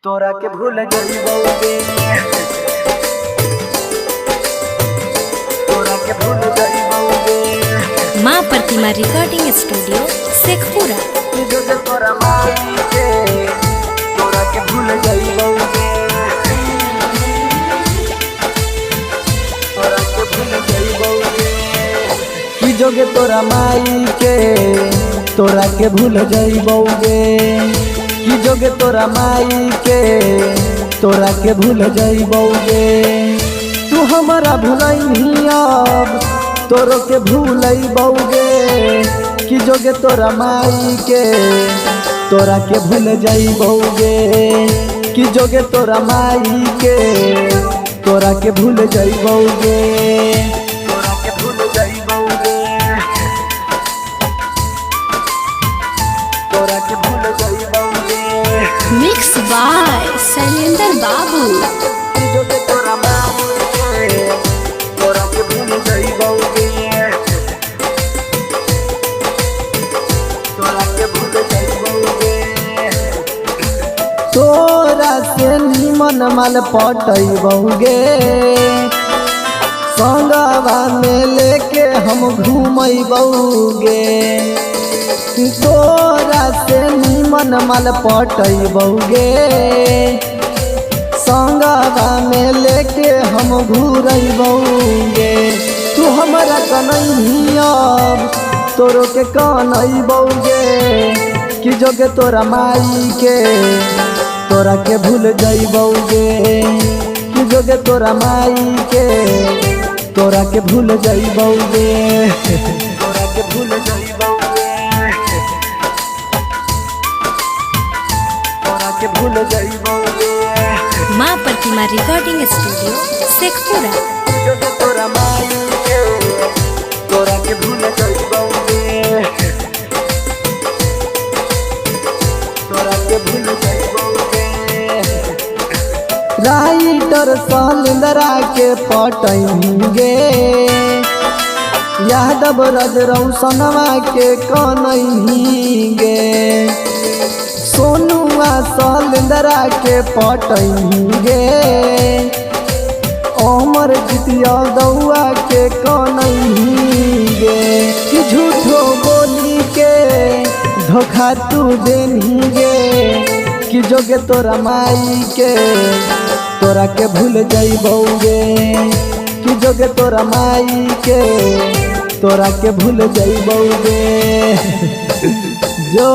तोरा के भूल गइबौगे, तोरा के भूल गइबौगे। माँ प्रतिमा रिकॉर्डिंग स्टूडियो शेखपुरा। जो तोरा माई के तोरा के भूल गइबौगे, तोरा के भूल गइबौगे। कि जोगे तोरा माई के तोरा के भूल गइबौगे, कि जोगे तोरा माई के तोरा के भूल जइबौगे। तू हमारा भूलई अब तोरो के भूलइबौगे, कि जोगे तोरा माई के तोरा के भूल जइबौगे, कि जोगे तोरा माई के तोरा के भूल जइबौगे, तोरा के भूल जइबौगे, तोरा के भूल जइबौगे। मिक्स बाय शैलेंद्र बाबू। जोगे तोरा माई के तोरा के भूल जइबौगे, तोरा के भूल जइबौगे। तोरा से निमन माल पटइबौगे, संगवा में लेके हम घूमइबौगे। तोरा से निमन माल पटइबौगे, संगवा में लेके हम घूरइबौगे। तू हमारा कन्हैया तोरो के कन्हइबौगे, कि जोगे तोरा माई के तोरा के भूल जइबौगे, कि जोगे तोरा माई के तोरा के भूल जइबौगे, तोरा के भूल जइबौगे, तोरा के भूल जइबौगे। माँ प्रतिमा रिकॉर्डिंग स्टूडियो शेखपुरा। जोगे तोरा माई के तोरा के भूल जइबौगे, तोरा के भूल जइबौगे। राइटर शैलेंद्र के पटइगे, यादव रज रौशनवा के कन्हैगे। सोनुआ शैलेंद्र के पटइगे, अमर जितिया दौआ के कन्हैगे। कि झूठो बोली के धोखा तू देनिगे, कि जोगे तोरा माई के तोरा के भूल जइबौगे, कि जोगे तोरा माई के तोरा के भूल जइबौगे। जो